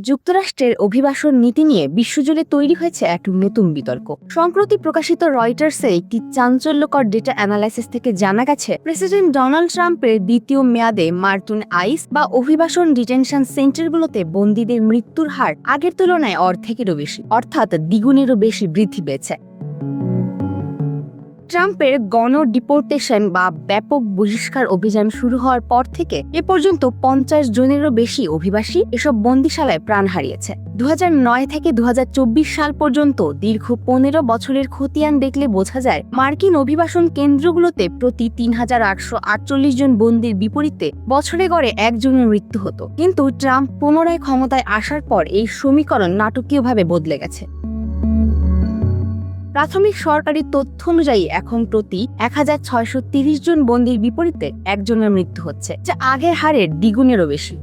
যুক্তরাষ্ট্রের অভিবাসন নীতি নিয়ে বিশ্বজুড়ে তৈরি হয়েছে এক নতুন বিতর্ক। সম্প্রতি প্রকাশিত রয়টার্সে একটি চাঞ্চল্যকর ডেটা অ্যানালাইসিস থেকে জানা গেছে, প্রেসিডেন্ট ডোনাল্ড ট্রাম্পের দ্বিতীয় মেয়াদে মার্কিন আইস বা অভিবাসন ডিটেনশন সেন্টারগুলোতে বন্দীদের মৃত্যুর হার আগের তুলনায় অর্ধেকেরও বেশি, অর্থাৎ দ্বিগুণেরও বেশি বৃদ্ধি পেয়েছে। ট্রাম্পের গণ ডিপোর্টেশন বা ব্যাপক বহিষ্কার অভিযান শুরু হওয়ার পর থেকে এ পর্যন্ত 50 জনেরও বেশি অভিবাসী এসব বন্দিশালায় প্রাণ হারিয়েছে। 2009 থেকে 2024 সাল পর্যন্ত দীর্ঘ 15 বছরের খতিয়ান দেখলে বোঝা যায়, মার্কিন অভিবাসন কেন্দ্রগুলোতে প্রতি 3848 জন বন্দির বিপরীতে বছরে গড়ে একজনের মৃত্যু হতো। কিন্তু ট্রাম্প পুনরায় ক্ষমতায় আসার পর এই সমীকরণ নাটকীয়ভাবে বদলে গেছে। প্রাথমিক সরকারি তথ্য অনুযায়ী এখন প্রতি 1630 জন বন্দির বিপরীতে একজনের মৃত্যু হচ্ছে, যা আগের হারের দ্বিগুণেরও বেশি।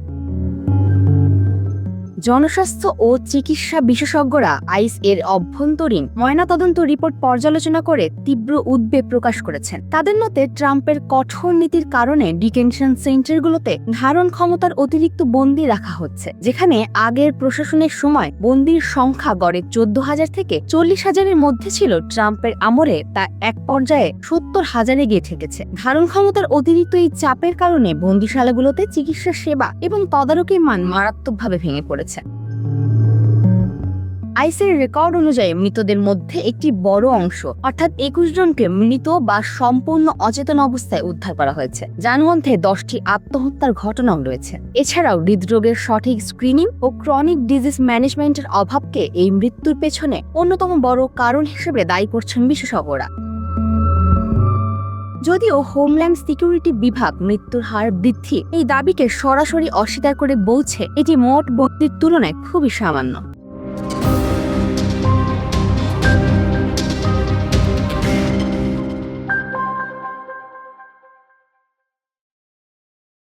জনস্বাস্থ্য ও চিকিৎসা বিশেষজ্ঞরা আইস এর অভ্যন্তরীণ ময়নাতদন্ত রিপোর্ট পর্যালোচনা করে তীব্র উদ্বেগ প্রকাশ করেছেন। তাদের মতে, ট্রাম্পের কঠোর নীতির কারণে ডিটেনশন সেন্টারগুলোতে ধারণ ক্ষমতার অতিরিক্ত বন্দী রাখা হচ্ছে, যেখানে আগের প্রশাসনের সময় বন্দির সংখ্যা গড়ে 14,000 থেকে 40,000-এর মধ্যে ছিল, ট্রাম্পের আমলে তা এক পর্যায়ে 70,000-এ গিয়ে ঠেকেছে। ধারণ ক্ষমতার অতিরিক্ত এই চাপের কারণে বন্দিশালাগুলোতে চিকিৎসা সেবা এবং তদারকির মান মারাত্মকভাবে ভেঙে পড়েছে। আইসের রেকর্ড অনুযায়ী মৃতদের মধ্যে একটি বড় অংশ, অর্থাৎ 21 জনকে মৃত বা সম্পূর্ণ অচেতন অবস্থায় উদ্ধার করা হয়েছে, যার মধ্যে 10টি আত্মহত্যার ঘটনাও রয়েছে। এছাড়াও হৃদরোগের সঠিক স্ক্রিনিং ও ক্রনিক ডিজিজ ম্যানেজমেন্টের অভাবকে এই মৃত্যুর পেছনে অন্যতম বড় কারণ হিসেবে দায়ী করছেন বিশেষজ্ঞরা। যদিও হোমল্যান্ড সিকিউরিটি বিভাগ মৃত্যুর হার বৃদ্ধি এই দাবিকে সরাসরি অস্বীকার করে বলছে, এটি মোট বন্দির তুলনায় খুবই সামান্য।